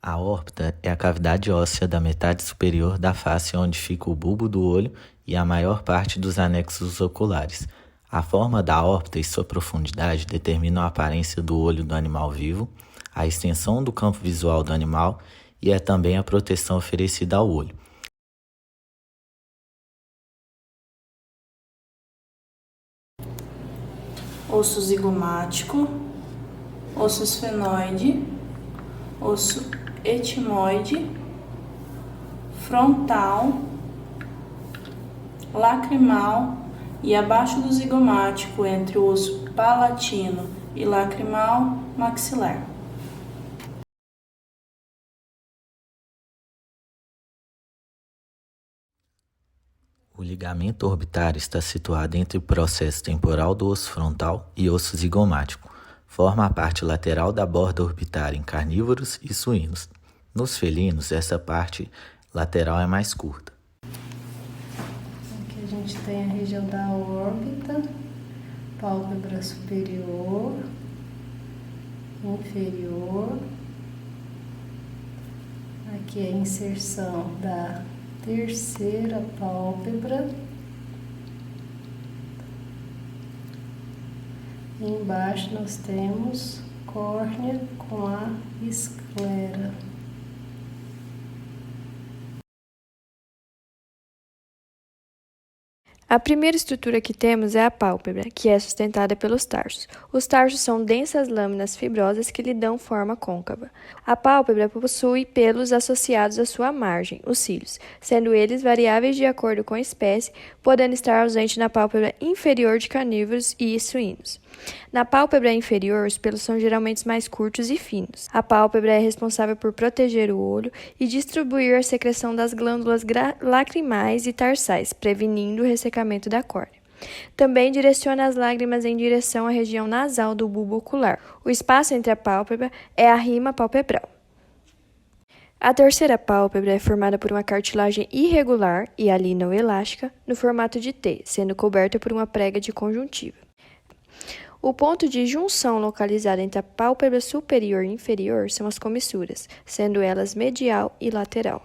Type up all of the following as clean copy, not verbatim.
A órbita é a cavidade óssea da metade superior da face onde fica o bulbo do olho e a maior parte dos anexos oculares. A forma da órbita e sua profundidade determinam a aparência do olho do animal vivo, a extensão do campo visual do animal e é também a proteção oferecida ao olho. Osso zigomático, osso esfenoide, osso etimoide, frontal, lacrimal e abaixo do zigomático, entre o osso palatino e lacrimal, maxilar. O ligamento orbitário está situado entre o processo temporal do osso frontal e osso zigomático. Forma a parte lateral da borda orbitária em carnívoros e suínos. Nos felinos, essa parte lateral é mais curta. Aqui a gente tem a região da órbita, pálpebra superior, inferior. Aqui é a inserção da terceira pálpebra. E embaixo nós temos córnea com a esclera. A primeira estrutura que temos é a pálpebra, que é sustentada pelos tarsos. Os tarsos são densas lâminas fibrosas que lhe dão forma côncava. A pálpebra possui pelos associados à sua margem, os cílios, sendo eles variáveis de acordo com a espécie, podendo estar ausente na pálpebra inferior de carnívoros e suínos. Na pálpebra inferior, os pelos são geralmente mais curtos e finos. A pálpebra é responsável por proteger o olho e distribuir a secreção das glândulas lacrimais e tarsais, prevenindo o ressecamento da córnea. Também direciona as lágrimas em direção à região nasal do bulbo ocular. O espaço entre a pálpebra é a rima palpebral. A terceira pálpebra é formada por uma cartilagem irregular e alina ou elástica no formato de T, sendo coberta por uma prega de conjuntiva. O ponto de junção localizado entre a pálpebra superior e inferior são as comissuras, sendo elas medial e lateral.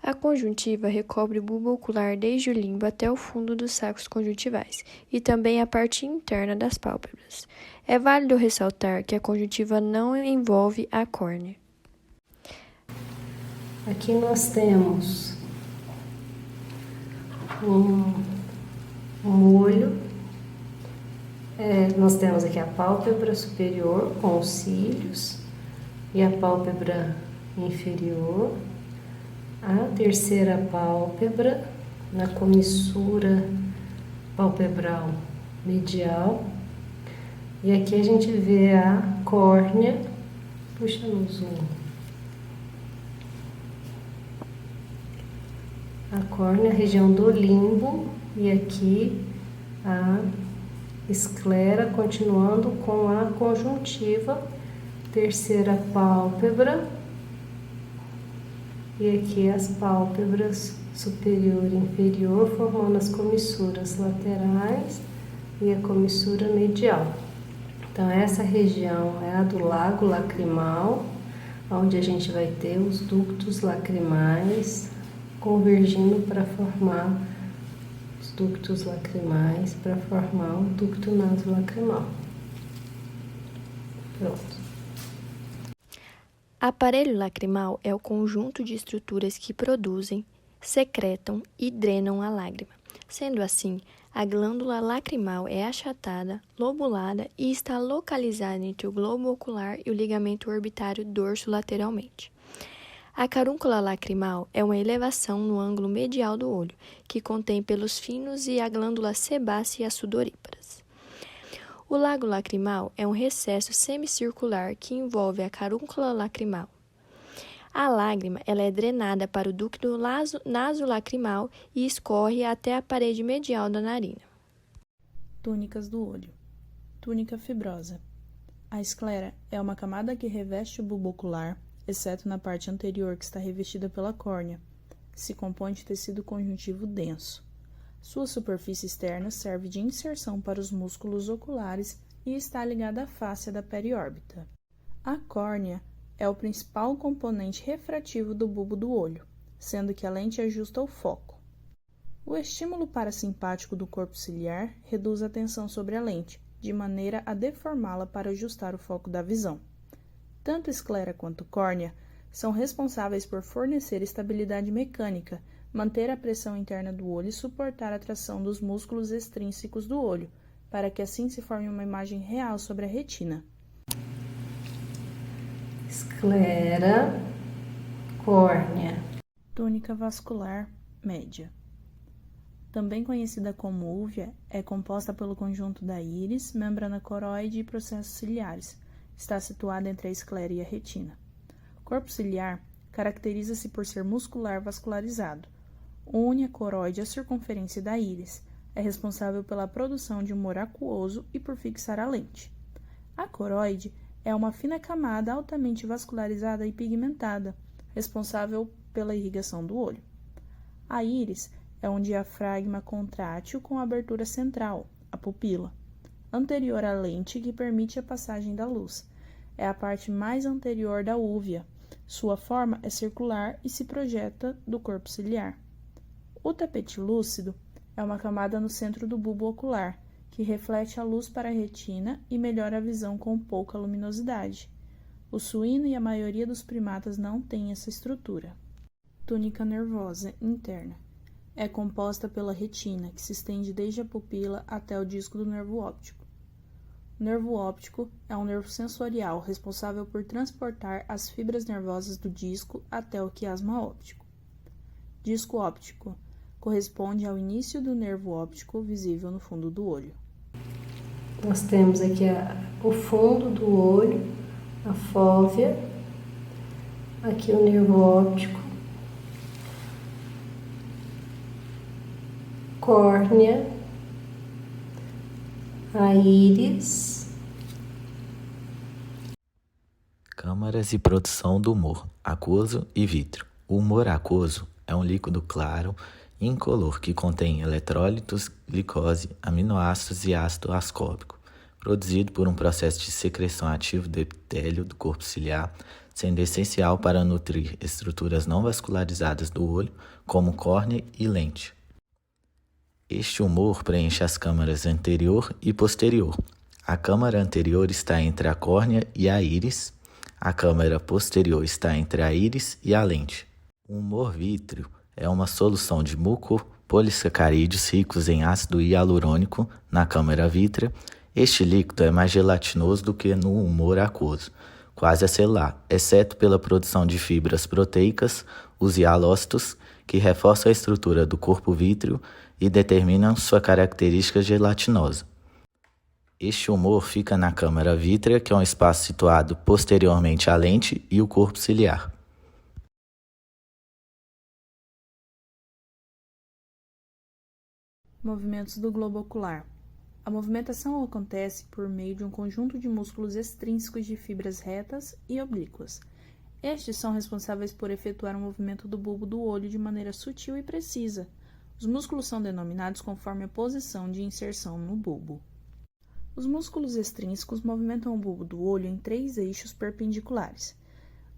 A conjuntiva recobre o bulbo ocular desde o limbo até o fundo dos sacos conjuntivais e também a parte interna das pálpebras. É válido ressaltar que a conjuntiva não envolve a córnea. Aqui nós temos um olho. Nós temos aqui a pálpebra superior com os cílios e a pálpebra inferior, a terceira pálpebra na comissura palpebral medial, e aqui a gente vê a córnea, puxa no zoom, a córnea, a região do limbo, e aqui a esclera, continuando com a conjuntiva, terceira pálpebra, e aqui as pálpebras superior e inferior, formando as comissuras laterais e a comissura medial. Então, essa região é a do lago lacrimal, onde a gente vai ter os ductos lacrimais convergindo para formar ductos lacrimais para formar o ducto nasolacrimal. Pronto. Aparelho lacrimal é o conjunto de estruturas que produzem, secretam e drenam a lágrima. Sendo assim, a glândula lacrimal é achatada, lobulada e está localizada entre o globo ocular e o ligamento orbitário dorso-lateralmente. A carúncula lacrimal é uma elevação no ângulo medial do olho, que contém pelos finos e a glândula sebácea e as sudoríparas. O lago lacrimal é um recesso semicircular que envolve a carúncula lacrimal. A lágrima ela é drenada para o ducto nasolacrimal e escorre até a parede medial da narina. Túnicas do olho. Túnica fibrosa. A esclera é uma camada que reveste o bulbo ocular, exceto na parte anterior que está revestida pela córnea, que se compõe de tecido conjuntivo denso. Sua superfície externa serve de inserção para os músculos oculares e está ligada à fáscia da periórbita. A córnea é o principal componente refrativo do bulbo do olho, sendo que a lente ajusta o foco. O estímulo parasimpático do corpo ciliar reduz a tensão sobre a lente, de maneira a deformá-la para ajustar o foco da visão. Tanto esclera quanto córnea são responsáveis por fornecer estabilidade mecânica, manter a pressão interna do olho e suportar a tração dos músculos extrínsecos do olho, para que assim se forme uma imagem real sobre a retina. Esclera, córnea. Túnica vascular média. Também conhecida como úvea, é composta pelo conjunto da íris, membrana coroide e processos ciliares. Está situada entre a esclera e a retina. O corpo ciliar caracteriza-se por ser muscular vascularizado. Une a coroide à circunferência da íris. É responsável pela produção de humor aquoso e por fixar a lente. A coroide é uma fina camada altamente vascularizada e pigmentada, responsável pela irrigação do olho. A íris é um diafragma contrátil com abertura central, a pupila, anterior à lente que permite a passagem da luz. É a parte mais anterior da úvea. Sua forma é circular e se projeta do corpo ciliar. O tapete lúcido é uma camada no centro do bulbo ocular, que reflete a luz para a retina e melhora a visão com pouca luminosidade. O suíno e a maioria dos primatas não têm essa estrutura. Túnica nervosa interna. É composta pela retina, que se estende desde a pupila até o disco do nervo óptico. O nervo óptico é um nervo sensorial responsável por transportar as fibras nervosas do disco até o quiasma óptico. Disco óptico corresponde ao início do nervo óptico visível no fundo do olho. Nós temos aqui o fundo do olho, a fóvea, aqui o nervo óptico, córnea, a íris. Câmaras e produção do humor aquoso e vítreo. O humor aquoso é um líquido claro e incolor que contém eletrólitos, glicose, aminoácidos e ácido ascórbico, produzido por um processo de secreção ativo do epitélio do corpo ciliar, sendo essencial para nutrir estruturas não vascularizadas do olho, como córnea e lente. Este humor preenche as câmaras anterior e posterior. A câmara anterior está entre a córnea e a íris. A câmara posterior está entre a íris e a lente. O humor vítreo é uma solução de mucopolissacarídeos ricos em ácido hialurônico na câmara vítrea. Este líquido é mais gelatinoso do que no humor aquoso, quase acelular, exceto pela produção de fibras proteicas, os hialócitos, que reforçam a estrutura do corpo vítreo e determinam sua característica gelatinosa. Este humor fica na câmara vítrea, que é um espaço situado posteriormente à lente e o corpo ciliar. Movimentos do globo ocular. A movimentação acontece por meio de um conjunto de músculos extrínsecos de fibras retas e oblíquas. Estes são responsáveis por efetuar o movimento do bulbo do olho de maneira sutil e precisa. Os músculos são denominados conforme a posição de inserção no bulbo. Os músculos extrínsecos movimentam o bulbo do olho em 3 eixos perpendiculares.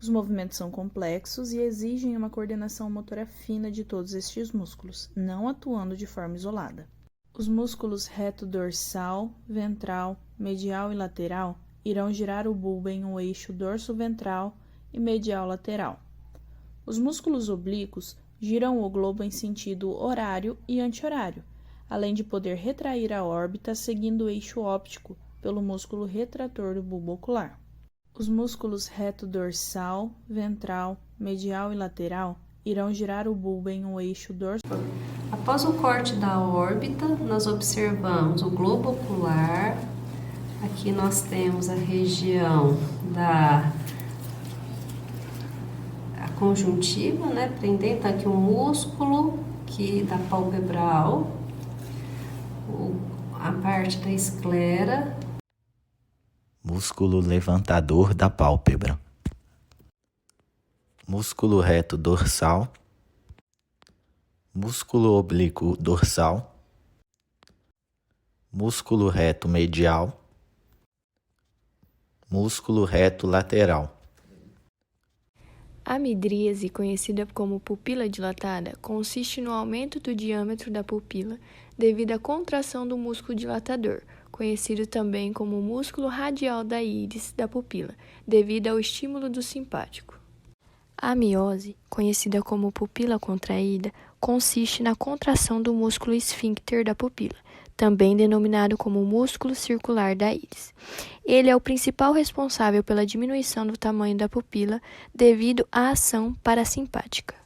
Os movimentos são complexos e exigem uma coordenação motora fina de todos estes músculos, não atuando de forma isolada. Os músculos reto-dorsal, ventral, medial e lateral irão girar o bulbo em um eixo dorso-ventral e medial-lateral. Os músculos oblíquos giram o globo em sentido horário e anti-horário, além de poder retrair a órbita seguindo o eixo óptico pelo músculo retrator do bulbo ocular. Os músculos reto-dorsal, ventral, medial e lateral irão girar o bulbo em um eixo dorso. Após o corte da órbita, nós observamos o globo ocular. Aqui nós temos a região da conjuntiva, né? Prendendo aqui o músculo da palpebral, a parte da esclera. Músculo levantador da pálpebra. Músculo reto dorsal. Músculo oblíquo dorsal. Músculo reto medial. Músculo reto lateral. A midríase, conhecida como pupila dilatada, consiste no aumento do diâmetro da pupila devido à contração do músculo dilatador, conhecido também como músculo radial da íris da pupila, devido ao estímulo do simpático. A miose, conhecida como pupila contraída, consiste na contração do músculo esfíncter da pupila, também denominado como músculo circular da íris. Ele é o principal responsável pela diminuição do tamanho da pupila devido à ação parasimpática.